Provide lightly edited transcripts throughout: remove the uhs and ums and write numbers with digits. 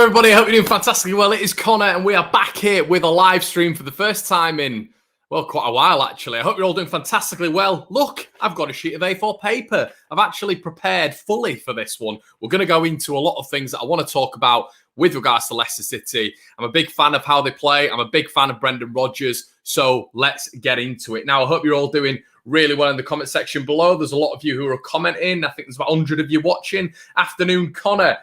everybody. I hope you're doing fantastically well. It is Connor, and we are back here with a live stream for the first time in, well, quite a while, actually. I hope you're all doing fantastically well. Look, I've got a sheet of A4 paper. I've actually prepared fully for this one. We're going to go into a lot of things that I want to talk about with regards to Leicester City. I'm a big fan of how they play. I'm a big fan of Brendan Rodgers. So let's get into it. Now, I hope you're all doing really well in the comment section below. There's a lot of you who are commenting. I think there's about 100 of you watching. Afternoon, Connor.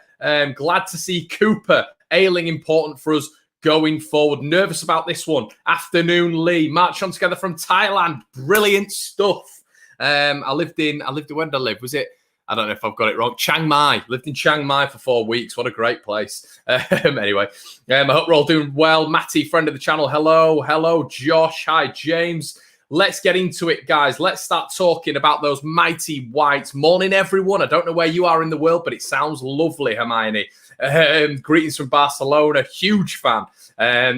Glad to see Cooper. Ailing important for us going forward. Nervous about this one. Afternoon, Lee. March on together from Thailand. Brilliant stuff. I lived in, where did I live? Was it, I don't know if I've got it wrong, Chiang Mai. Lived in Chiang Mai for 4 weeks. What a great place. Anyway, I hope we're all doing well. Matty, friend of the channel. Hello. Hello, Josh. Hi, James. Let's get into it, guys. Let's start talking about those mighty whites. Morning, everyone. I don't know where you are in the world, but it sounds lovely, Hermione. Greetings from Barcelona. Huge fan.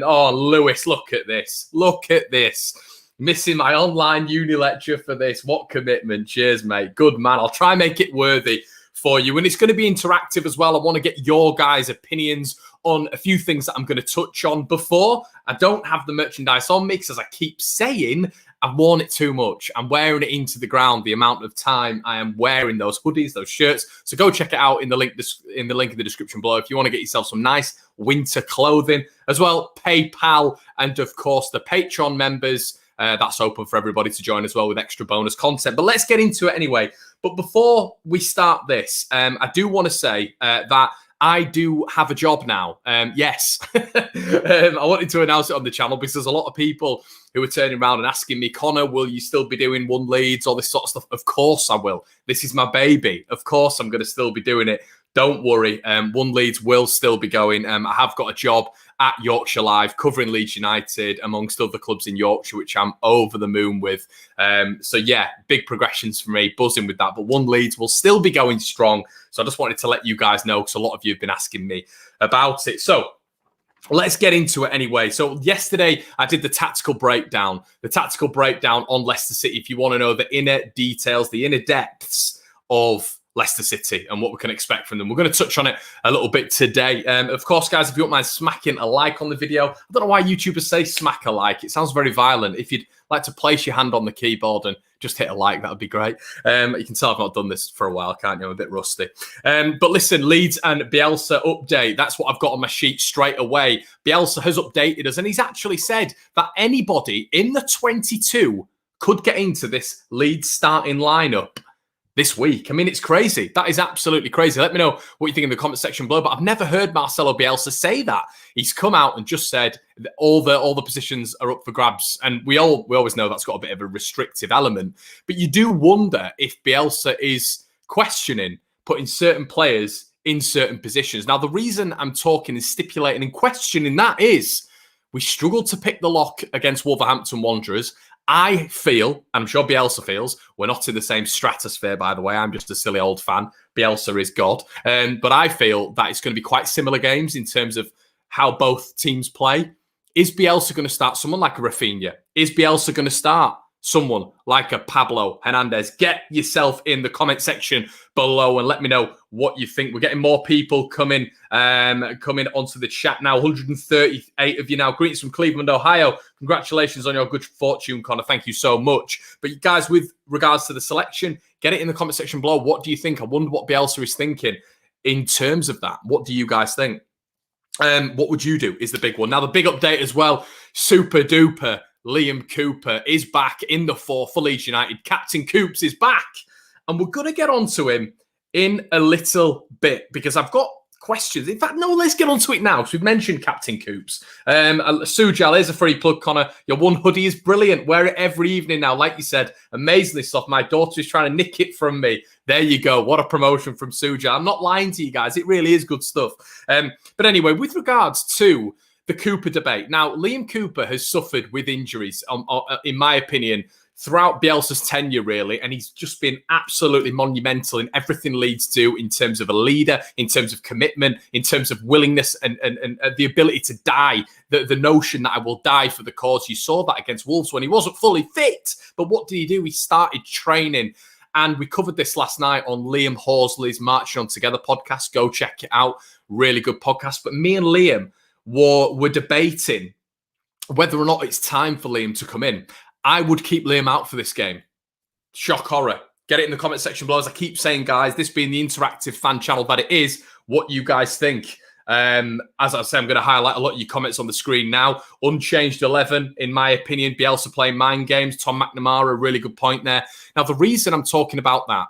Oh, Lewis, look at this. Look at this. Missing my online uni lecture for this. What commitment. Cheers, mate. Good man. I'll try and make it worthy for you. And it's going to be interactive as well. I want to get your guys' opinions on a few things that I'm going to touch on before. I don't have the merchandise on me because, as I keep saying, I've worn it too much. I'm wearing it into the ground the amount of time I am wearing those hoodies, those shirts. So go check it out in the link in the description below if you want to get yourself some nice winter clothing. As well, PayPal and, of course, the Patreon members. That's open for everybody to join as well with extra bonus content. But let's get into it anyway. But before we start this, I do want to say that I do have a job now. Yes. I wanted to announce it on the channel because there's a lot of people who are turning around and asking me, Connor, will you still be doing One Leeds, all this sort of stuff? Of course I will. This is my baby. Of course I'm going to still be doing it. Don't worry. One Leeds will still be going. I have got a job at Yorkshire Live covering Leeds United amongst other clubs in Yorkshire, which I'm over the moon with. So yeah, big progressions for me, buzzing with that. But One Leeds will still be going strong. So I just wanted to let you guys know because a lot of you have been asking me about it. So let's get into it anyway. So yesterday I did the tactical breakdown on Leicester City. If you want to know the inner details, the inner depths of Leicester City and what we can expect from them. We're going to touch on it a little bit today. Of course, guys, if you don't mind smacking a like on the video. I don't know why YouTubers say smack a like. It sounds very violent. If you'd like to place your hand on the keyboard and just hit a like, that would be great. You can tell I've not done this for a while, can't you? I'm a bit rusty. But listen, Leeds and Bielsa update. That's what I've got on my sheet straight away. Bielsa has updated us, and he's actually said that anybody in the 22 could get into this Leeds starting lineup this week. I mean, it's crazy. That is absolutely crazy. Let me know what you think in the comment section below. But I've never heard Marcelo Bielsa say that. He's come out and just said that all the positions are up for grabs. And we always know that's got a bit of a restrictive element. But you do wonder if Bielsa is questioning putting certain players in certain positions. Now, the reason I'm talking and stipulating and questioning that is we struggled to pick the lock against Wolverhampton Wanderers. I feel, I'm sure Bielsa feels, we're not in the same stratosphere, by the way. I'm just a silly old fan. Bielsa is God. But I feel that it's going to be quite similar games in terms of how both teams play. Is Bielsa going to start someone like a Rafinha? Is Bielsa going to start someone like a Pablo Hernandez? Get yourself in the comment section below and let me know what you think. We're getting more people coming onto the chat now. 138 of you now. Greetings from Cleveland, Ohio. Congratulations on your good fortune, Connor. Thank you so much. But you guys, with regards to the selection, get it in the comment section below. What do you think? I wonder what Bielsa is thinking in terms of that. What do you guys think? What would you do is the big one. Now, the big update as well, super duper. Liam Cooper is back in the four for Leeds United. Captain Coops is back. And we're going to get onto him in a little bit because I've got questions. In fact, no, let's get onto it now because we've mentioned Captain Coops. Sujal, here's a free plug, Connor. Your one hoodie is brilliant. Wear it every evening now. Like you said, amazingly soft. My daughter is trying to nick it from me. There you go. What a promotion from Sujal. I'm not lying to you guys. It really is good stuff. But anyway, with regards to the Cooper debate. Now, Liam Cooper has suffered with injuries, in my opinion, throughout Bielsa's tenure, really, and he's just been absolutely monumental in everything Leeds do in terms of a leader, in terms of commitment, in terms of willingness and the ability to die, the notion that I will die for the cause. You saw that against Wolves when he wasn't fully fit, but what did he do? He started training. And we covered this last night on Liam Horsley's Marching On Together podcast. Go check it out. Really good podcast. But me and Liam were debating whether or not it's time for Liam to come in. I would keep Liam out for this game. Shock horror. Get it in the comment section below. As I keep saying, guys, this being the interactive fan channel that it is, what you guys think. As I say, I'm going to highlight a lot of your comments on the screen now. Unchanged 11, in my opinion. Bielsa playing mind games. Tom McNamara, really good point there. Now, the reason I'm talking about that,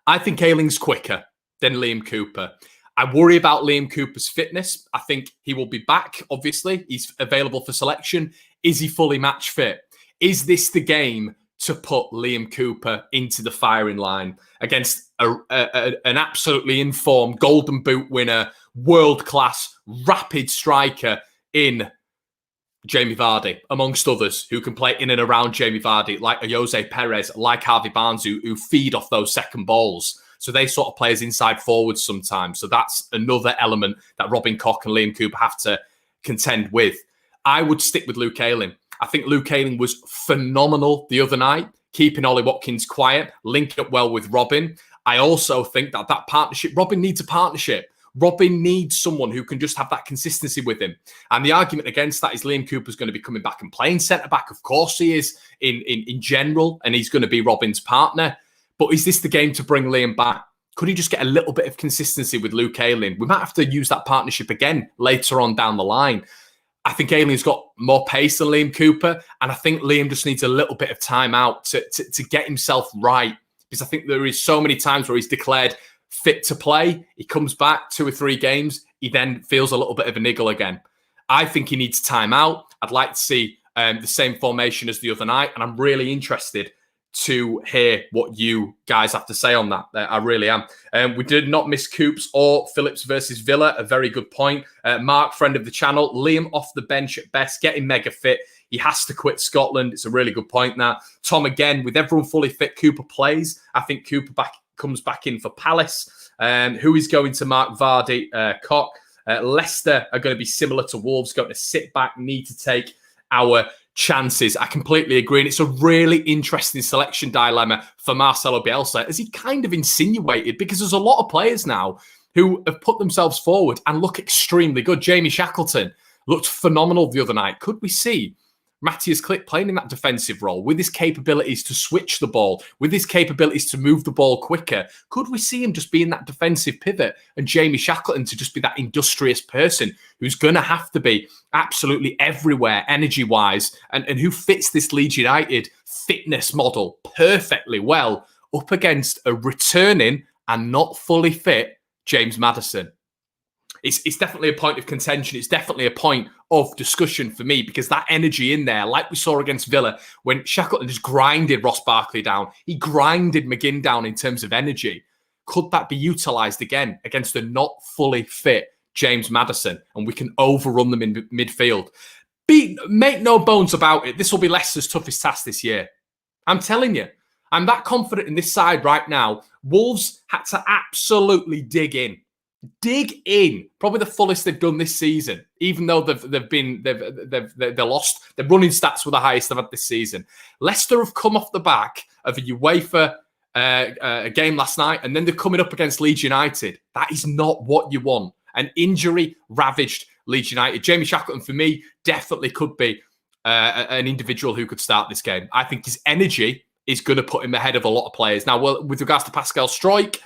I think Ayling's quicker than Liam Cooper. I worry about Liam Cooper's fitness. I think he will be back, obviously. He's available for selection. Is he fully match fit? Is this the game to put Liam Cooper into the firing line against an absolutely informed Golden Boot winner, world-class, rapid striker in Jamie Vardy, amongst others, who can play in and around Jamie Vardy, like a Jose Perez, like Harvey Barnes, who feed off those second balls. So they sort of play as inside forwards sometimes. So that's another element that Robin Koch and Liam Cooper have to contend with. I would stick with Luke Ayling. I think Luke Ayling was phenomenal the other night, keeping Ollie Watkins quiet, linking up well with Robin. I also think that partnership, Robin needs a partnership. Robin needs someone who can just have that consistency with him. And the argument against that is Liam Cooper's going to be coming back and playing centre-back. Of course he is in general, and he's going to be Robin's partner. But is this the game to bring Liam back? Could he just get a little bit of consistency with Luke Ayling? We might have to use that partnership again later on down the line. I think Ayling's got more pace than Liam Cooper, and I think Liam just needs a little bit of time out to get himself right, because I think there is so many times where he's declared fit to play, he comes back 2 or 3 games, he then feels a little bit of a niggle again. I think he needs time out. I'd like to see the same formation as the other night, and I'm really interested to hear what you guys have to say on that. I really am. We did not miss Coops or Phillips versus Villa. A very good point. Mark, friend of the channel, Liam off the bench at best, getting mega fit. He has to quit Scotland. It's a really good point now. Tom, again, with everyone fully fit, Cooper plays. I think Cooper comes back in for Palace. Who is going to mark Vardy? Koch. Leicester are going to be similar to Wolves, going to sit back, need to take our chances. I completely agree. And it's a really interesting selection dilemma for Marcelo Bielsa, as he kind of insinuated, because there's a lot of players now who have put themselves forward and look extremely good. Jamie Shackleton looked phenomenal the other night. Could we see Matthias Klick playing in that defensive role with his capabilities to switch the ball, with his capabilities to move the ball quicker? Could we see him just being that defensive pivot and Jamie Shackleton to just be that industrious person who's going to have to be absolutely everywhere energy-wise and who fits this Leeds United fitness model perfectly well up against a returning and not fully fit James Maddison? It's definitely a point of contention. It's definitely a point of discussion for me, because that energy in there, like we saw against Villa, when Shackleton just grinded Ross Barkley down, he grinded McGinn down in terms of energy. Could that be utilised again against a not fully fit James Maddison, and we can overrun them in midfield? Make no bones about it, this will be Leicester's toughest task this year. I'm telling you. I'm that confident in this side right now. Wolves had to absolutely dig in. Probably the fullest they've done this season, even though they're lost. Their running stats were the highest they've had this season. Leicester have come off the back of a UEFA game last night, and then they're coming up against Leeds United. That is not what you want. An injury-ravaged Leeds United. Jamie Shackleton, for me, definitely could be an individual who could start this game. I think his energy is going to put him ahead of a lot of players. Now, well, with regards to Pascal Struijk,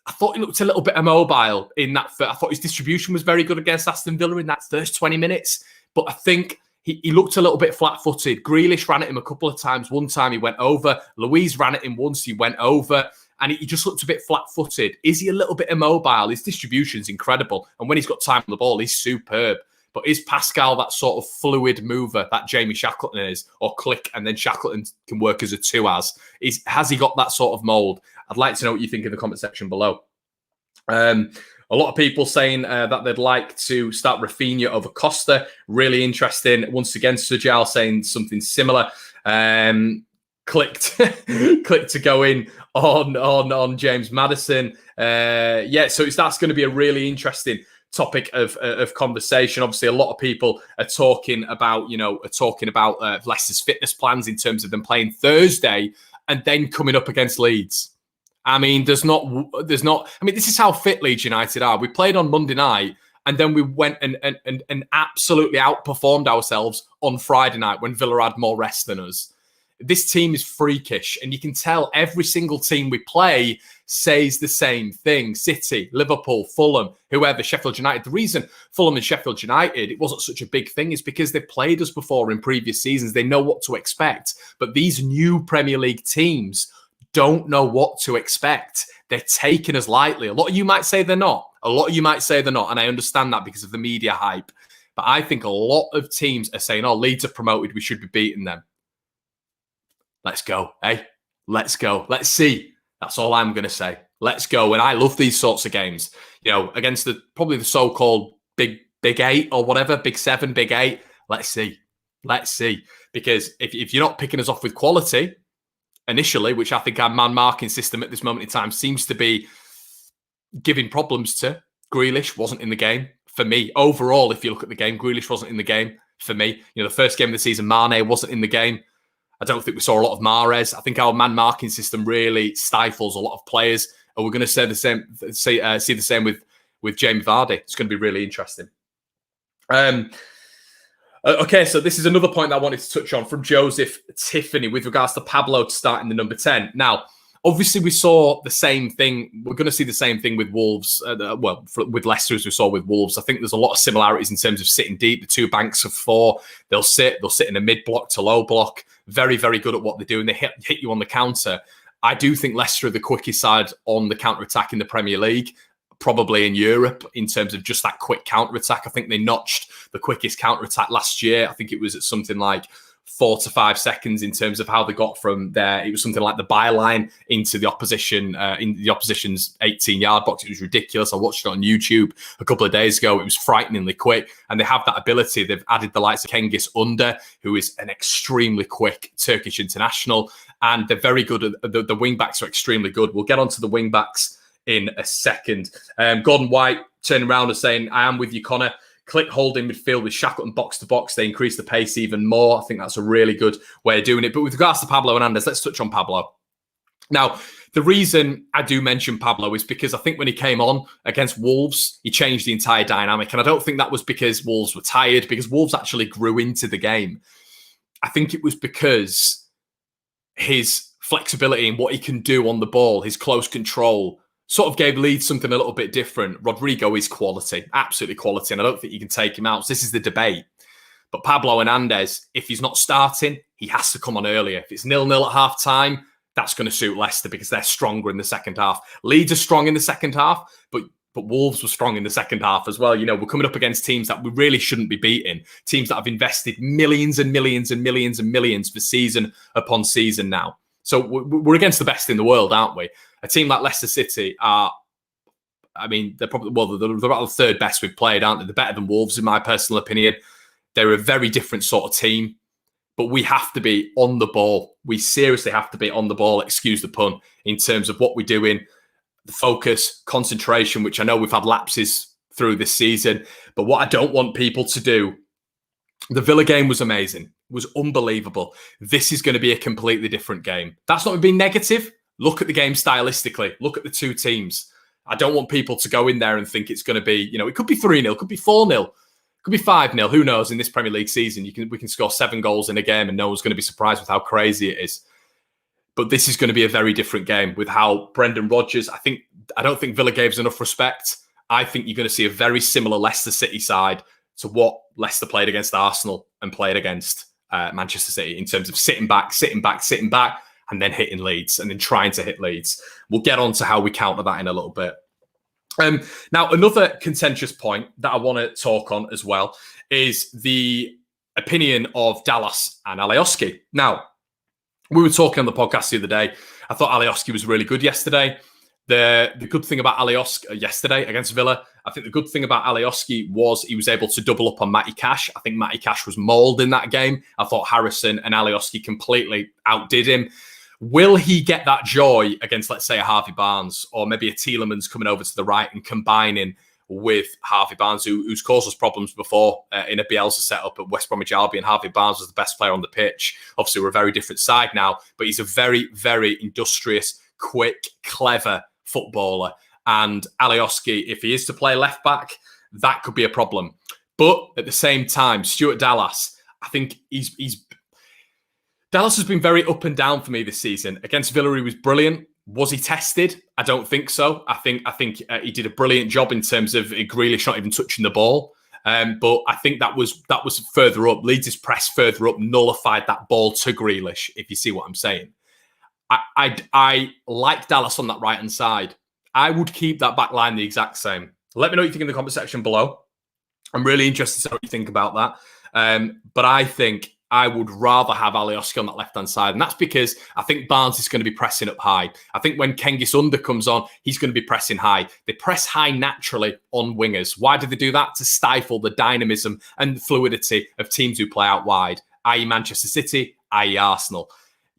I thought he looked a little bit immobile in that. I thought his distribution was very good against Aston Villa in that first 20 minutes. But I think he looked a little bit flat-footed. Grealish ran at him a couple of times. One time he went over. Louise ran at him once. He went over. And he just looked a bit flat-footed. Is he a little bit immobile? His distribution's incredible. And when he's got time on the ball, he's superb. But is Pascal that sort of fluid mover that Jamie Shackleton is? Or Klick and then Shackleton can work as a 2 as? Has he got that sort of mould? I'd like to know what you think in the comment section below. A lot of people saying that they'd like to start Rafinha over Costa. Really interesting. Once again, Sujal saying something similar. Clicked to go in on James Maddison. So that's going to be a really interesting topic of conversation. Obviously, a lot of people are talking about Leicester's fitness plans in terms of them playing Thursday and then coming up against Leeds. I mean, there's not. I mean, this is how fit Leeds United are. We played on Monday night, and then we went and absolutely outperformed ourselves on Friday night when Villa had more rest than us. This team is freakish, and you can tell every single team we play says the same thing. City, Liverpool, Fulham, whoever, Sheffield United. The reason Fulham and Sheffield United, it wasn't such a big thing, is because they've played us before in previous seasons. They know what to expect. But these new Premier League teams don't know what to expect. They're taking us lightly. A lot of you might say they're not. A lot of you might say they're not, and I understand that because of the media hype. But I think a lot of teams are saying, oh, Leeds are promoted, we should be beating them. Let's go, eh? Let's go. Let's see. That's all I'm going to say. Let's go. And I love these sorts of games. You know, against probably the so-called big eight or whatever, big seven, big eight. Let's see. Let's see. Because if you're not picking us off with quality initially, which I think our man marking system at this moment in time seems to be giving problems to. Grealish wasn't in the game for me. Overall, if you look at the game, Grealish wasn't in the game for me. You know, the first game of the season, Mane wasn't in the game. I don't think we saw a lot of Mahrez. I think our man marking system really stifles a lot of players, and we're going to see the same with Jamie Vardy. It's going to be really interesting. Okay, so this is another point that I wanted to touch on from Joseph Tiffany with regards to Pablo starting the number 10. Now, obviously, we saw the same thing. We're going to see the same thing with Wolves, with Leicester as we saw with Wolves. I think there's a lot of similarities in terms of sitting deep. The two banks of four, they'll sit in a mid-block to low block. Very, very good at what they do, and they hit you on the counter. I do think Leicester are the quickest side on the counter-attack in the Premier League, probably in Europe, in terms of just that quick counter-attack. I think they notched the quickest counter-attack last year. I think it was at something like 4 to 5 seconds in terms of how they got from there. It was something like the byline into the opposition, in the opposition's 18-yard box. It was ridiculous. I watched it on YouTube a couple of days ago. It was frighteningly quick, and they have that ability. They've added the likes of Cengiz Under, who is an extremely quick Turkish international, and they're very good. The wing-backs are extremely good. We'll get onto the wing-backs in a second. Gordon White turning around and saying, I am with you, Connor. Click holding midfield with Shackleton box to box. They increase the pace even more. I think that's a really good way of doing it. But with regards to Pablo Hernandez, let's touch on Pablo. Now, the reason I do mention Pablo is because I think when he came on against Wolves, he changed the entire dynamic. And I don't think that was because Wolves were tired, because Wolves actually grew into the game. I think it was because his flexibility and what he can do on the ball, his close control, sort of gave Leeds something a little bit different. Rodrigo is quality, absolutely quality, and I don't think you can take him out. So this is the debate. But Pablo Hernandez, if he's not starting, he has to come on earlier. If it's 0-0 at half-time, that's going to suit Leicester because they're stronger in the second half. Leeds are strong in the second half, but Wolves were strong in the second half as well. You know, we're coming up against teams that we really shouldn't be beating, teams that have invested millions and millions and millions and millions for season upon season now. So we're against the best in the world, aren't we? A team like Leicester City are, I mean, they're probably, well, they're about the third best we've played, aren't they? They're better than Wolves, in my personal opinion. They're a very different sort of team, but we have to be on the ball. We seriously have to be on the ball, excuse the pun, in terms of what we're doing, the focus, concentration, which I know we've had lapses through this season. But what I don't want people to do, the Villa game was amazing. It was unbelievable. This is going to be a completely different game. That's not being negative. Look at the game stylistically. Look at the two teams. I don't want people to go in there and think it's going to be, you know, it could be 3-0, it could be 4-0, it could be 5-0. Who knows? In this Premier League season, we can score 7 goals in a game and no one's going to be surprised with how crazy it is. But this is going to be a very different game with how Brendan Rodgers, I don't think Villa gave us enough respect. I think you're going to see a very similar Leicester City side to what Leicester played against Arsenal and played against Manchester City in terms of sitting back, and then hitting Leeds and then trying to hit Leeds. We'll get on to how we counter that in a little bit. Now, another contentious point that I want to talk on as well is the opinion of Dallas and Alioski. Now, we were talking on the podcast the other day. I thought Alioski was really good yesterday. The good thing about Alioski yesterday against Villa, I think the good thing about Alioski was he was able to double up on Matty Cash. I think Matty Cash was mauled in that game. I thought Harrison and Alioski completely outdid him. Will he get that joy against, let's say, a Harvey Barnes or maybe a Tielemans coming over to the right and combining with Harvey Barnes, who's caused us problems before in a Bielsa setup at West Bromwich Albion? Harvey Barnes was the best player on the pitch. Obviously, we're a very different side now, but he's a very, very industrious, quick, clever footballer. And Alioski, if he is to play left back, that could be a problem. But at the same time, Stuart Dallas, I think Dallas has been very up and down for me this season. Against Villa, he was brilliant. Was he tested? I don't think so. I think he did a brilliant job in terms of Grealish not even touching the ball. But I think that was further up. Leeds' press further up nullified that ball to Grealish, if you see what I'm saying. I like Dallas on that right-hand side. I would keep that back line the exact same. Let me know what you think in the comment section below. I'm really interested to know what you think about that. But I think I would rather have Alioski on that left-hand side. And that's because I think Barnes is going to be pressing up high. I think when Cengiz Under comes on, he's going to be pressing high. They press high naturally on wingers. Why do they do that? To stifle the dynamism and fluidity of teams who play out wide, i.e. Manchester City, i.e. Arsenal.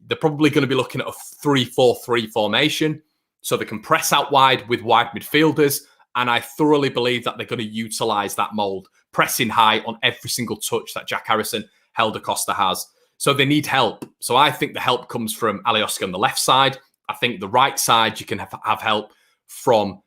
They're probably going to be looking at a 3-4-3 formation, so they can press out wide with wide midfielders. And I thoroughly believe that they're going to utilise that mould, pressing high on every single touch that Jack Harrison, Helder Costa has. So they need help. So I think the help comes from Alioski on the left side. I think the right side, you can have help from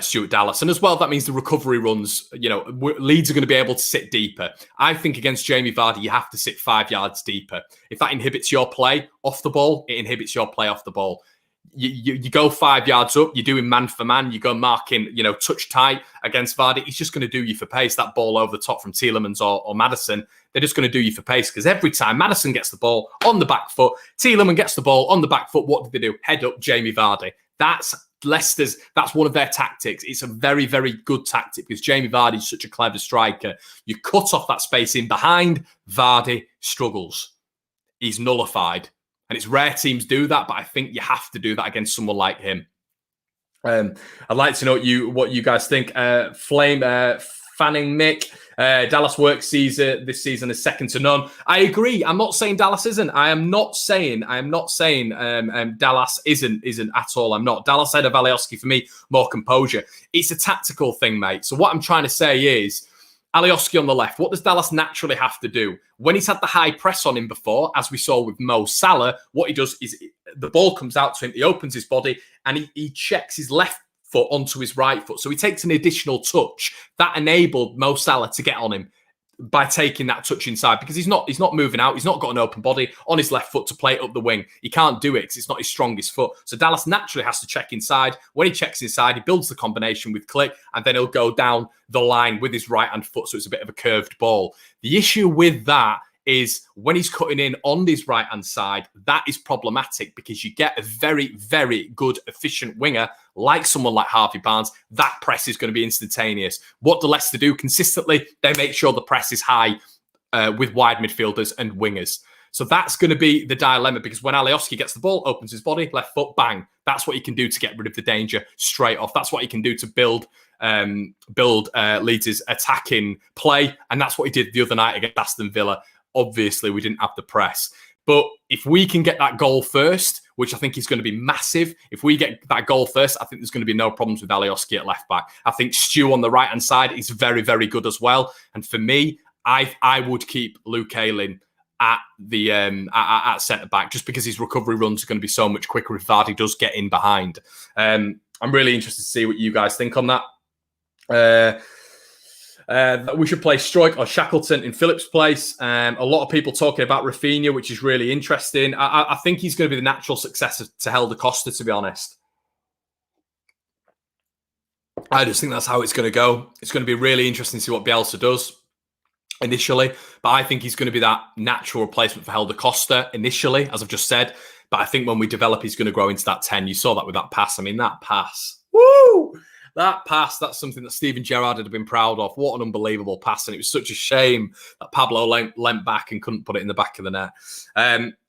Stuart Dallas. And as well, that means the recovery runs, Leeds are going to be able to sit deeper. I think against Jamie Vardy, you have to sit 5 yards deeper. If that inhibits your play off the ball, it inhibits your play off the ball. You go 5 yards up, you're doing man for man, you go marking, touch tight against Vardy. He's just going to do you for pace. That ball over the top from Tielemans or Maddison, they're just going to do you for pace, because every time Maddison gets the ball on the back foot, Tielemans gets the ball on the back foot, what do they do? Head up Jamie Vardy. That's Leicester's, that's one of their tactics. It's a very, very good tactic because Jamie Vardy is such a clever striker. You cut off that space in behind, Vardy struggles. He's nullified. And it's rare teams do that, but I think you have to do that against someone like him. I'd like to know what you guys think. Fanning Mick, Dallas work season this season is second to none. I agree. I'm not saying Dallas isn't. I am not saying Dallas isn't at all. I'm not. Dallas ahead of Alioski for me, more composure. It's a tactical thing, mate. So what I'm trying to say is, Alioski on the left, what does Dallas naturally have to do? When he's had the high press on him before, as we saw with Mo Salah, what he does is the ball comes out to him, he opens his body, and he checks his left foot onto his right foot. So he takes an additional touch. That enabled Mo Salah to get on him by taking that touch inside, because he's not moving out. He's not got an open body on his left foot to play it up the wing. He can't do it because it's not his strongest foot. So Dallas naturally has to check inside. When he checks inside, he builds the combination with Click, and then he'll go down the line with his right hand foot. So it's a bit of a curved ball. The issue with that is when he's cutting in on his right hand side, that is problematic because you get a very, very good, efficient winger like someone like Harvey Barnes. That press is going to be instantaneous. What do Leicester do consistently? They make sure the press is high with wide midfielders and wingers. So that's going to be the dilemma, because when Alioski gets the ball, opens his body, left foot, bang. That's what he can do to get rid of the danger straight off. That's what he can do to build Leeds' attacking play. And that's what he did the other night against Aston Villa. Obviously, we didn't have the press. But if we can get that goal first, which I think is going to be massive, if we get that goal first, I think there's going to be no problems with Alioski at left back. I think Stu on the right-hand side is very, very good as well. And for me, I would keep Luke Ayling at the at centre back, just because his recovery runs are going to be so much quicker if Vardy does get in behind. I'm really interested to see what you guys think on that. We should play Stroik or Shackleton in Phillips' place. A lot of people talking about Rafinha, which is really interesting. I think he's going to be the natural successor to Helder Costa, to be honest. I just think that's how it's going to go. It's going to be really interesting to see what Bielsa does initially. But I think he's going to be that natural replacement for Helder Costa initially, as I've just said. But I think when we develop, he's going to grow into that 10. You saw that with that pass. I mean, that pass. Woo! That pass, that's something that Steven Gerrard had been proud of. What an unbelievable pass. And it was such a shame that Pablo leant back and couldn't put it in the back of the net.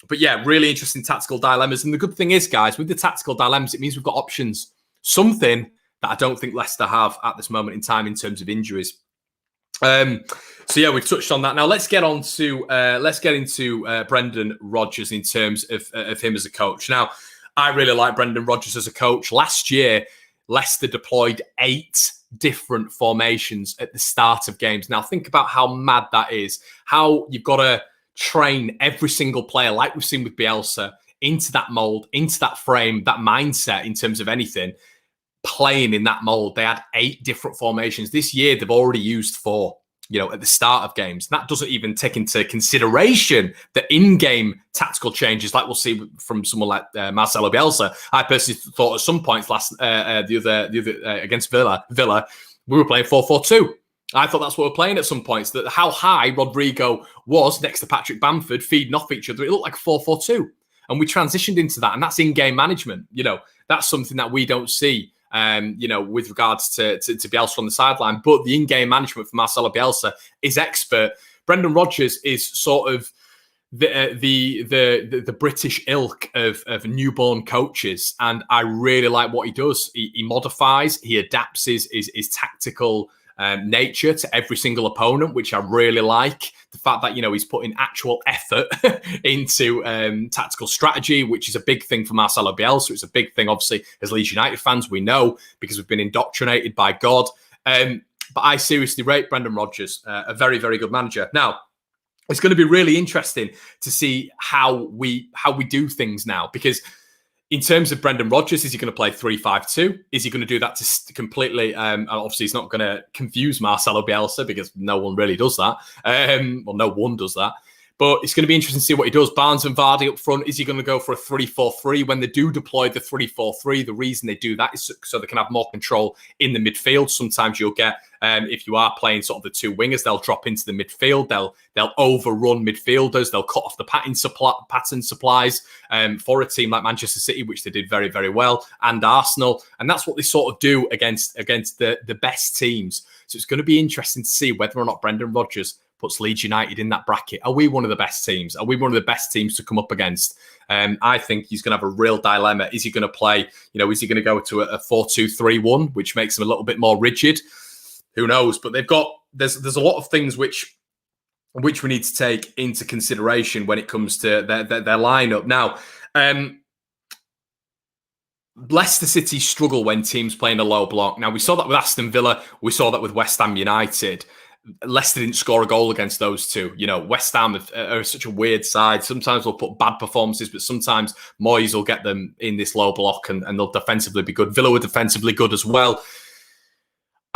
But yeah, really interesting tactical dilemmas. And the good thing is, guys, with the tactical dilemmas, it means we've got options. Something that I don't think Leicester have at this moment in time in terms of injuries. So yeah, we've touched on that. Now let's get into Brendan Rodgers in terms of him as a coach. Now, I really like Brendan Rodgers as a coach. Last year, Leicester deployed 8 different formations at the start of games. Now, think about how mad that is. How you've got to train every single player, like we've seen with Bielsa, into that mold, into that frame, that mindset in terms of anything, playing in that mold. They had 8 different formations. This year, they've already used 4, at the start of games. That doesn't even take into consideration the in-game tactical changes, like we'll see from someone like Marcelo Bielsa. I personally thought at some points the other against Villa, we were playing 4-4-2. I thought that's what we're playing at some points. That how high Rodrigo was next to Patrick Bamford, feeding off each other, it looked like 4-4-2. And we transitioned into that, and that's in-game management. That's something that we don't see. With regards to Bielsa on the sideline, but the in-game management for Marcelo Bielsa is expert. Brendan Rodgers is sort of the British ilk of newborn coaches, and I really like what he does. He modifies, he adapts his tactical nature to every single opponent, which I really like. The fact that he's putting actual effort into tactical strategy, which is a big thing for Marcelo Bielsa. It's a big thing, obviously, as Leeds United fans, we know, because we've been indoctrinated by God. But I seriously rate Brendan Rodgers, a very, very good manager. Now, it's going to be really interesting to see how we do things now, because in terms of Brendan Rodgers, is he going to play 3-5-2? Is he going to do that to completely? Obviously, he's not going to confuse Marcelo Bielsa, because no one really does that. No one does that. But it's going to be interesting to see what he does. Barnes and Vardy up front. Is he going to go for a 3-4-3? When they do deploy the 3-4-3, the reason they do that is so they can have more control in the midfield. Sometimes you'll get, if you are playing sort of the 2 wingers, they'll drop into the midfield. They'll overrun midfielders. They'll cut off the pattern supplies for a team like Manchester City, which they did very, very well, and Arsenal. And that's what they sort of do against the best teams. So it's going to be interesting to see whether or not Brendan Rodgers puts Leeds United in that bracket. Are we one of the best teams? Are we one of the best teams to come up against? I think he's going to have a real dilemma. Is he going to play, is he going to go to a 4-2-3-1, which makes him a little bit more rigid? Who knows? But there's a lot of things which we need to take into consideration when it comes to their lineup. Now, Leicester City struggle when teams play in a low block. Now, we saw that with Aston Villa. We saw that with West Ham United. Leicester didn't score a goal against those two. West Ham are such a weird side. Sometimes they'll put bad performances, but sometimes Moyes will get them in this low block and they'll defensively be good. Villa were defensively good as well.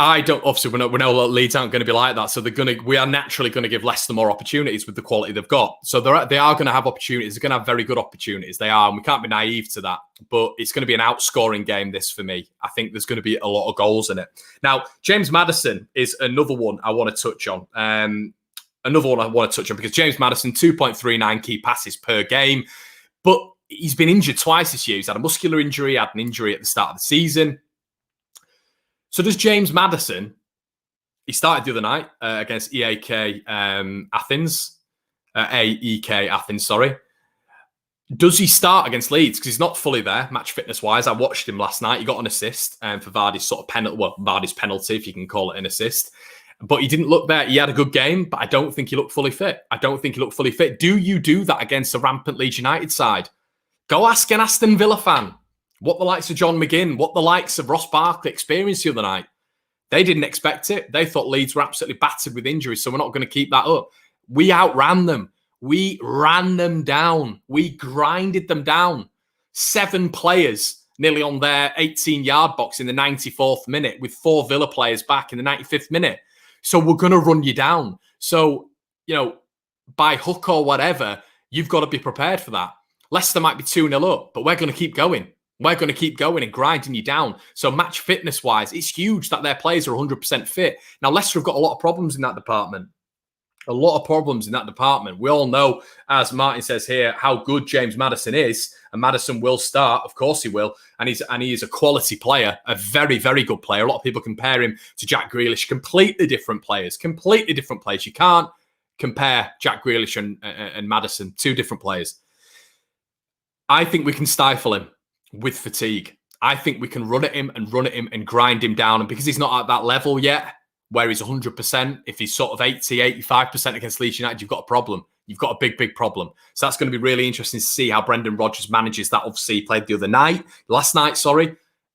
Obviously, we know that Leeds aren't going to be like that. So we are naturally going to give Leicester more opportunities with the quality they've got. So they are going to have opportunities. They're going to have very good opportunities. They are, and we can't be naive to that. But it's going to be an outscoring game, this, for me. I think there's going to be a lot of goals in it. Now, James Maddison is another one I want to touch on. Because James Maddison, 2.39 key passes per game. But he's been injured twice this year. He's had a muscular injury, had an injury at the start of the season. So does James Maddison, he started the other night against AEK Athens, sorry. Does he start against Leeds? Because he's not fully there, match fitness-wise. I watched him last night. He got an assist for Vardy's sort of Vardy's penalty, if you can call it an assist. But he didn't look there. He had a good game, but I don't think he looked fully fit. Do you do that against a rampant Leeds United side? Go ask an Aston Villa fan what the likes of John McGinn, what the likes of Ross Barkley experienced the other night. They didn't expect it. They thought Leeds were absolutely battered with injuries, so we're not going to keep that up. We outran them. We ran them down. We grinded them down. 7 players nearly on their 18-yard box in the 94th minute with 4 Villa players back in the 95th minute. So we're going to run you down. So, by hook or whatever, you've got to be prepared for that. Leicester might be 2-0 up, but we're going to keep going. We're going to keep going and grinding you down. So match fitness-wise, it's huge that their players are 100% fit. Now, Leicester have got a lot of problems in that department. We all know, as Martin says here, how good James Maddison is. And Maddison will start. Of course he will. And he is a quality player, a very, very good player. A lot of people compare him to Jack Grealish. Completely different players. You can't compare Jack Grealish and Maddison. 2 different players. I think we can stifle him with fatigue. I think we can run at him and grind him down. And because he's not at that level yet, where he's 100%, if he's sort of 80, 85% against Leeds United, you've got a problem. You've got a big, big problem. So that's going to be really interesting to see how Brendan Rodgers manages that. Obviously, he played last night.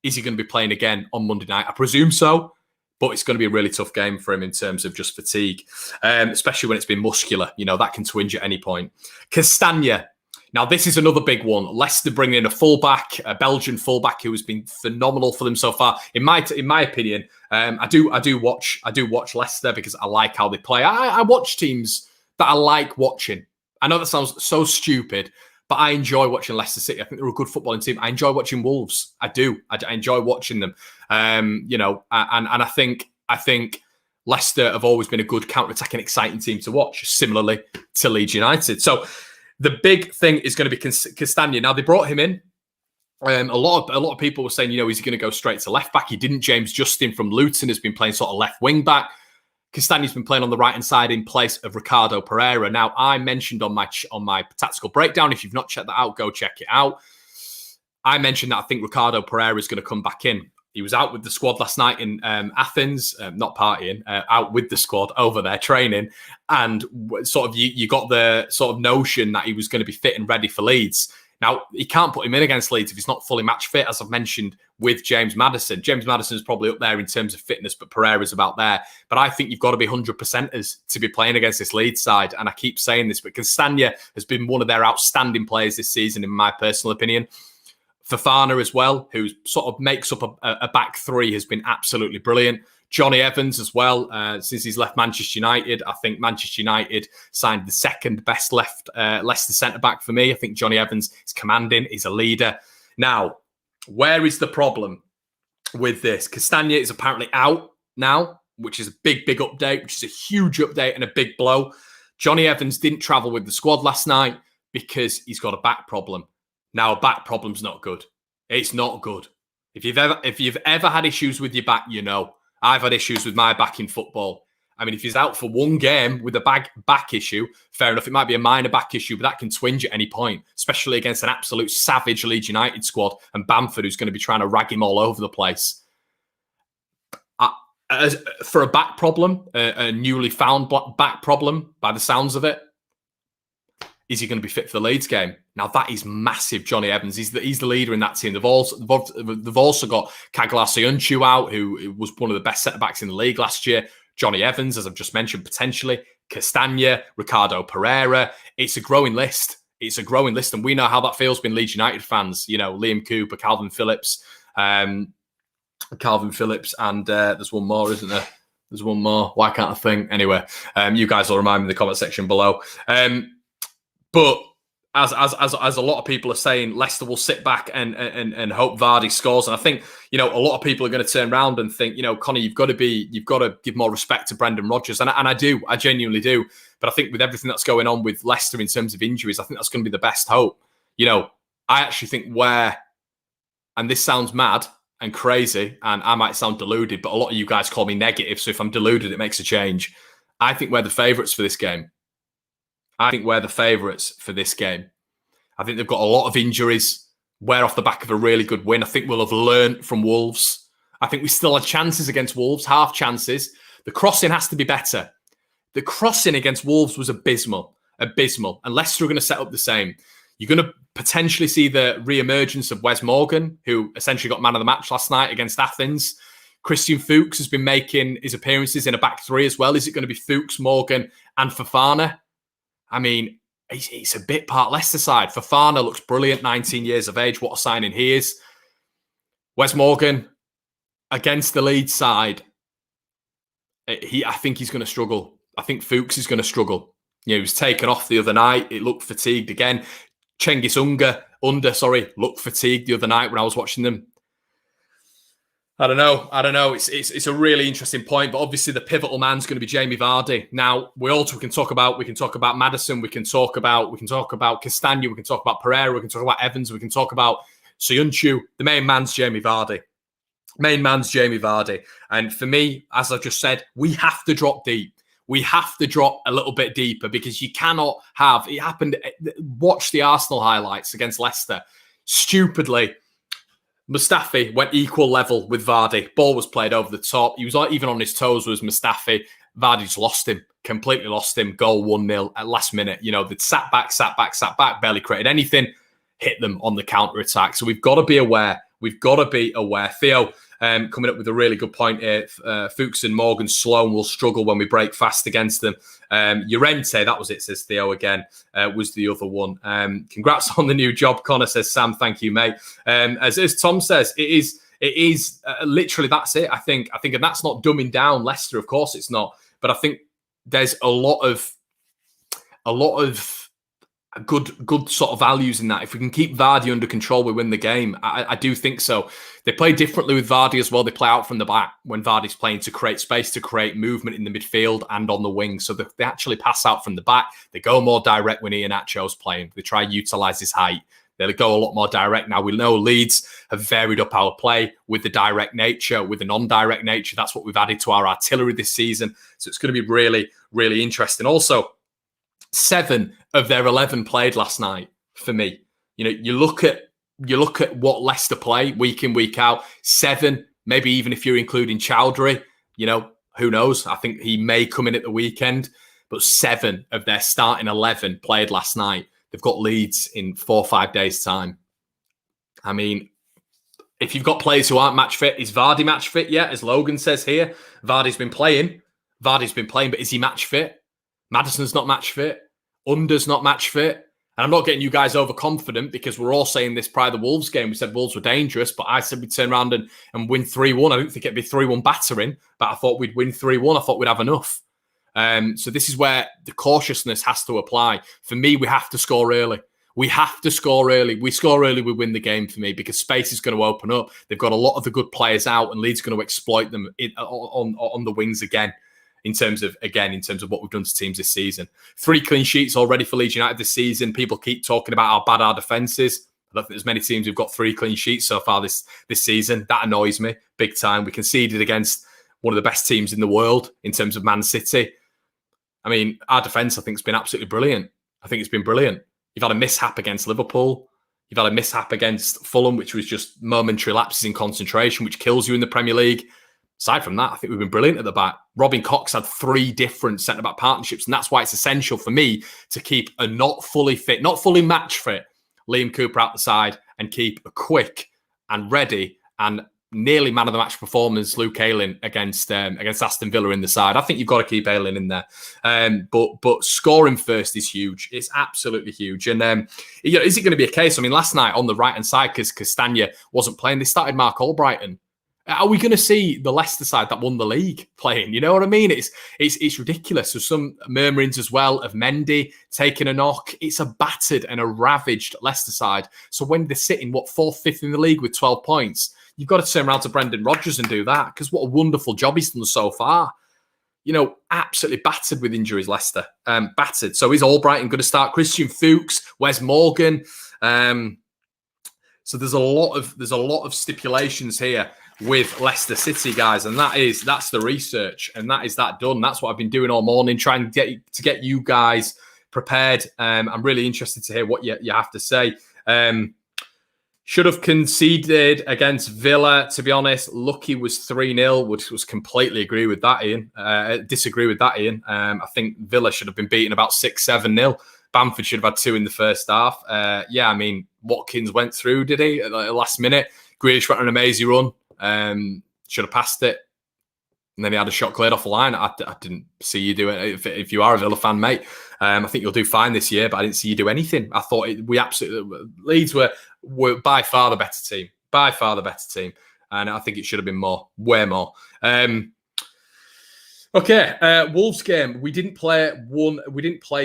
Is he going to be playing again on Monday night? I presume so, but it's going to be a really tough game for him in terms of just fatigue, especially when it's been muscular. That can twinge at any point. Castagna. Now, this is another big one. Leicester bringing in a fullback, a Belgian fullback who has been phenomenal for them so far. In my opinion, I do watch Leicester because I like how they play. I watch teams that I like watching. I know that sounds so stupid, but I enjoy watching Leicester City. I think they're a good footballing team. I enjoy watching Wolves. I do. I enjoy watching them. And I think Leicester have always been a good counter-attacking, exciting team to watch, similarly to Leeds United. So the big thing is going to be Castagna. Now, they brought him in. A lot of people were saying, is he going to go straight to left back? He didn't. James Justin from Luton has been playing sort of left wing back. Castagna's been playing on the right-hand side in place of Ricardo Pereira. Now, I mentioned on my tactical breakdown, if you've not checked that out, go check it out. I mentioned that I think Ricardo Pereira is going to come back in. He was out with the squad last night in Athens, not partying, out with the squad over there training. And sort of you got the sort of notion that he was going to be fit and ready for Leeds. Now, he can't put him in against Leeds if he's not fully match fit, as I've mentioned with James Maddison. James Maddison is probably up there in terms of fitness, but Pereira's about there. But I think you've got to be 100%ers to be playing against this Leeds side. And I keep saying this, but Castagna has been one of their outstanding players this season, in my personal opinion. Fofana as well, who sort of makes up a back three, has been absolutely brilliant. Johnny Evans as well, since he's left Manchester United. I think Manchester United signed the second best Leicester centre-back for me. I think Johnny Evans is commanding, he's a leader. Now, where is the problem with this? Castagna is apparently out now, which is a big update, which is a huge update and a big blow. Johnny Evans didn't travel with the squad last night because he's got a back problem. Now, a back problem's not good. It's not good. If you've ever had issues with your back, I've had issues with my back in football. I mean, if he's out for one game with a back issue, fair enough. It might be a minor back issue, but that can twinge at any point, especially against an absolute savage Leeds United squad and Bamford, who's going to be trying to rag him all over the place. For a back problem, a newly found back problem, by the sounds of it, is he going to be fit for the Leeds game? Now, that is massive, Johnny Evans. He's the leader in that team. They've also got Kaglar Soyuncu out, who was one of the best centre-backs in the league last year. Johnny Evans, as I've just mentioned, potentially. Castagna, Ricardo Pereira. It's a growing list. And we know how that feels being Leeds United fans. Liam Cooper, Calvin Phillips, and there's one more, isn't there? There's one more. Why can't I think? Anyway, you guys will remind me in the comment section below. But as a lot of people are saying, Leicester will sit back and hope Vardy scores. And I think, a lot of people are going to turn around and think, Conor, you've got to give more respect to Brendan Rodgers. And I do, I genuinely do. But I think with everything that's going on with Leicester in terms of injuries, I think that's going to be the best hope. I actually think and this sounds mad and crazy, and I might sound deluded, but a lot of you guys call me negative. So if I'm deluded, it makes a change. I think we're the favourites for this game. I think they've got a lot of injuries. We're off the back of a really good win. I think we'll have learned from Wolves. I think we still had chances against Wolves, half chances. The crossing has to be better. The crossing against Wolves was abysmal. And Leicester are going to set up the same. You're going to potentially see the re-emergence of Wes Morgan, who essentially got man of the match last night against Athens. Christian Fuchs has been making his appearances in a back three as well. Is it going to be Fuchs, Morgan and Fofana? I mean, it's a bit part Leicester side. Fofana looks brilliant, 19 years of age. What a signing he is. Wes Morgan against the Leeds side. I think he's going to struggle. I think Fuchs is going to struggle. He was taken off the other night. It looked fatigued again. Cengiz Under looked fatigued the other night when I was watching them. I don't know. It's a really interesting point, but obviously the pivotal man's going to be Jamie Vardy. Now we can talk about Maddison, we can talk about Castagna, we can talk about Pereira, we can talk about Evans, we can talk about Soyuncu. The main man's Jamie Vardy. And for me, as I just said, we have to drop deep. We have to drop a little bit deeper because you cannot have it happened. Watch the Arsenal highlights against Leicester. Stupidly, Mustafi went equal level with Vardy. Ball was played over the top. He was even on his toes was Mustafi. Vardy's lost him, completely lost him. Goal 1-0 at last minute. They'd sat back, barely created anything, hit them on the counter-attack. So we've got to be aware. Theo, coming up with a really good point here. Fuchs and Morgan Sloan will struggle when we break fast against them. Llorente, that was it, says Theo again, was the other one. Congrats on the new job, Connor, says Sam. Thank you, mate. As Tom says, it is literally, that's it. I think, and that's not dumbing down Leicester, of course it's not. But I think there's a lot of good sort of values in that. If we can keep Vardy under control, we win the game. I do think so. They play differently with Vardy as well. They play out from the back when Vardy's playing to create space, to create movement in the midfield and on the wing. So they actually pass out from the back. They go more direct when Iheanacho's playing. They try and utilise his height. They go a lot more direct. Now, we know Leeds have varied up our play with the direct nature, with the non-direct nature. That's what we've added to our artillery this season. So it's going to be really, really interesting. Also, 7 of their 11 played last night for me. You know, you look at what Leicester play week in, week out. 7, maybe even if you're including Chowdhury, you know, who knows? I think he may come in at the weekend. But 7 of their starting 11 played last night. They've got Leeds in 4 or 5 days' time. I mean, if you've got players who aren't match fit, is Vardy match fit yet? As Logan says here, Vardy's been playing, but is he match fit? Maddison's not match fit. Under's not match fit. And I'm not getting you guys overconfident because we're all saying this prior to the Wolves game. We said Wolves were dangerous, but I said we'd turn around and win 3-1. I didn't think it'd be 3-1 battering, but I thought we'd win 3-1. I thought we'd have enough. So this is where the cautiousness has to apply. For me, we have to score early. We have to score early. We score early, we win the game for me because space is going to open up. They've got a lot of the good players out and Leeds are going to exploit them on the wings again. In terms of what we've done to teams this season. 3 clean sheets already for Leeds United this season. People keep talking about how bad our defence is. I don't think there's many teams who've got 3 clean sheets so far this season. That annoys me big time. We conceded against one of the best teams in the world in terms of Man City. I mean, our defence, I think, has been absolutely brilliant. I think it's been brilliant. You've had a mishap against Liverpool. You've had a mishap against Fulham, which was just momentary lapses in concentration, which kills you in the Premier League. Aside from that, I think we've been brilliant at the back. Robin Cox had 3 different centre-back partnerships, and that's why it's essential for me to keep a not fully fit, not fully match fit Liam Cooper out the side and keep a quick and ready and nearly man-of-the-match performance Luke Ayling against Aston Villa in the side. I think you've got to keep Ayling in there. But scoring first is huge. It's absolutely huge. And is it going to be a case? I mean, last night on the right-hand side, because Castagna wasn't playing, they started Mark Albrighton. Are we going to see the Leicester side that won the league playing? You know what I mean? It's ridiculous. There's some murmurings as well of Mendy taking a knock. It's a battered and a ravaged Leicester side. So when they're sitting, 4th, 5th in the league with 12 points, you've got to turn around to Brendan Rodgers and do that because what a wonderful job he's done so far. You know, absolutely battered with injuries, Leicester. Battered. So is Albrighton going to start? Christian Fuchs, Wes Morgan. So there's a lot of stipulations here with Leicester City, guys, and that's the research, and that is that done. That's what I've been doing all morning, trying to get you guys prepared. I'm really interested to hear what you have to say. Should have conceded against Villa, to be honest. Lucky was 3-0, which was completely disagree with that, Ian. I think Villa should have been beaten about 6-7-0. Bamford should have had 2 in the first half. I mean, Watkins went through, did he, at the last minute? Grealish went on an amazing run. Should have passed it. And then he had a shot cleared off the line. I didn't see you do it. If you are a Villa fan, mate, I think you'll do fine this year, but I didn't see you do anything. I thought Leeds were by far the better team. By far the better team. And I think it should have been more, way more. Wolves game. We didn't play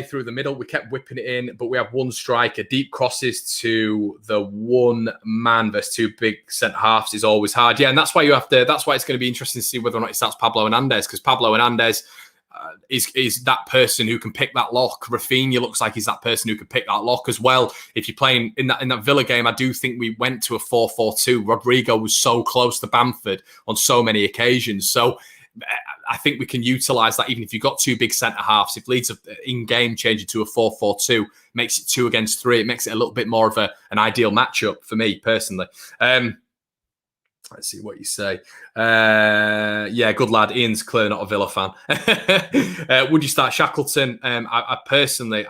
through the middle. We kept whipping it in, but we have one striker. Deep crosses to the one man versus 2 big centre halves is always hard. Yeah, and that's why that's why it's going to be interesting to see whether or not he starts Pablo Hernandez, because Pablo Hernandez is that person who can pick that lock. Rafinha looks like he's that person who can pick that lock as well. If you're playing in that Villa game, I do think we went to a 4-4-2. Rodrigo was so close to Bamford on so many occasions. So I think we can utilise that even if you've got 2 big centre-halves. If Leeds in-game change it to a 4-4-2, makes it 2 against 3, it makes it a little bit more of an ideal matchup for me, personally. Let's see what you say. Yeah, good lad. Ian's clearly not a Villa fan. Would you start Shackleton? I personally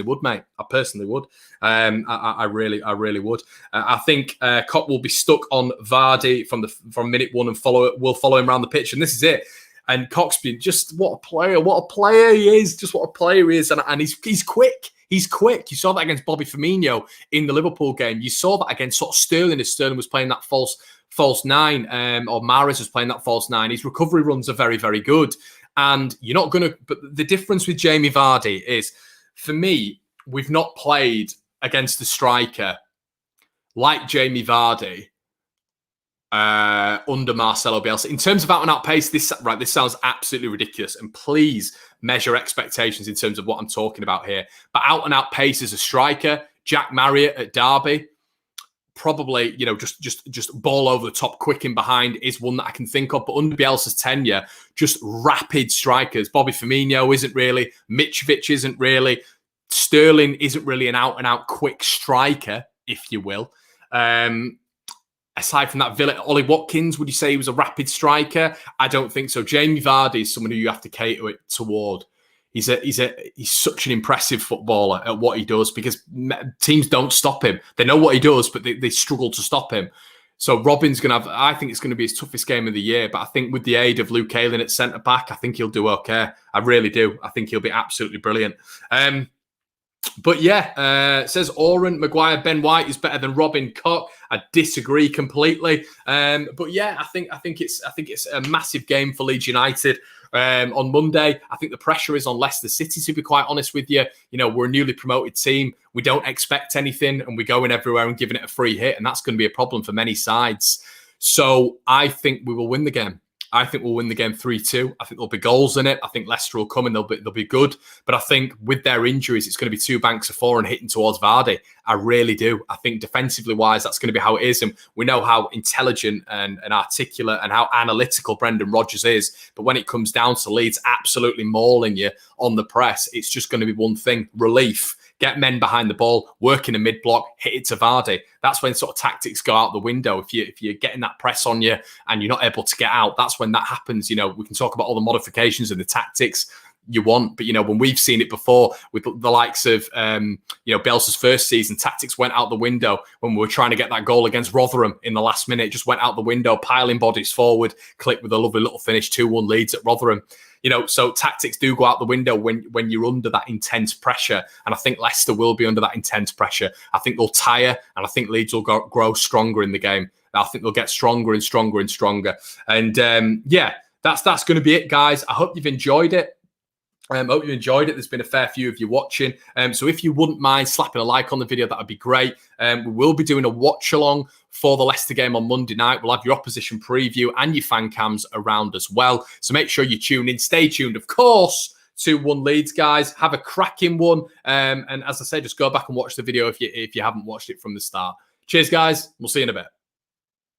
would, mate. I personally would. I really would. I think Koch will be stuck on Vardy from minute one and will follow him around the pitch, and this is it. And Koch's been just what a player he is. Just what a player he is, and he's quick. He's quick. You saw that against Bobby Firmino in the Liverpool game. You saw that against sort of Sterling as Sterling was playing that false nine, or Mahrez was playing that false nine. His recovery runs are very, very good. And you're not going to... But the difference with Jamie Vardy is, for me, we've not played against a striker like Jamie Vardy under Marcelo Bielsa. In terms of out-and-out pace, this sounds absolutely ridiculous. And please measure expectations in terms of what I'm talking about here. But out-and-out pace as a striker, Jack Marriott at Derby, probably, just ball over the top, quick in behind is one that I can think of. But under Bielsa's tenure, just rapid strikers. Bobby Firmino isn't really. Mitrovic isn't really. Sterling isn't really an out-and-out quick striker, if you will. Aside from that, Villa, Ollie Watkins, would you say he was a rapid striker? I don't think so. Jamie Vardy is someone who you have to cater it toward. He's such an impressive footballer at what he does because teams don't stop him. They know what he does, but they struggle to stop him. So Robin's going to have, I think it's going to be his toughest game of the year. But I think with the aid of Luke Ayling at centre-back, I think he'll do okay. I really do. I think he'll be absolutely brilliant. But yeah, says Oren, Maguire, Ben White is better than Robin Koch. I disagree completely. But yeah, I think it's a massive game for Leeds United on Monday. I think the pressure is on Leicester City, to be quite honest with you. We're a newly promoted team. We don't expect anything, and we're going everywhere and giving it a free hit, and that's going to be a problem for many sides. So I think we will win the game. I think we'll win the game 3-2. I think there'll be goals in it. I think Leicester will come and they'll be good. But I think with their injuries, it's going to be two banks of four and hitting towards Vardy. I really do. I think defensively wise, that's going to be how it is. And we know how intelligent and articulate and how analytical Brendan Rodgers is. But when it comes down to Leeds absolutely mauling you on the press, it's just going to be one thing: relief. Get men behind the ball, work in a mid-block, hit it to Vardy. That's when sort of tactics go out the window. If you're getting that press on you and you're not able to get out, that's when that happens. We can talk about all the modifications and the tactics you want, but when we've seen it before with the likes of Bielsa's first season, tactics went out the window when we were trying to get that goal against Rotherham in the last minute. It just went out the window, piling bodies forward, click with a lovely little finish, 2-1 Leeds at Rotherham. So tactics do go out the window when you're under that intense pressure. And I think Leicester will be under that intense pressure. I think they'll tire, and I think Leeds will grow stronger in the game. I think they'll get stronger and stronger and stronger. And yeah, that's going to be it, guys. I hope you've enjoyed it. I hope you enjoyed it. There's been a fair few of you watching. So if you wouldn't mind slapping a like on the video, that would be great. We will be doing a watch along for the Leicester game on Monday night. We'll have your opposition preview and your fan cams around as well. So make sure you tune in. Stay tuned, of course, 2-1 Leeds, guys. Have a cracking one. And as I say, just go back and watch the video if you haven't watched it from the start. Cheers, guys. We'll see you in a bit.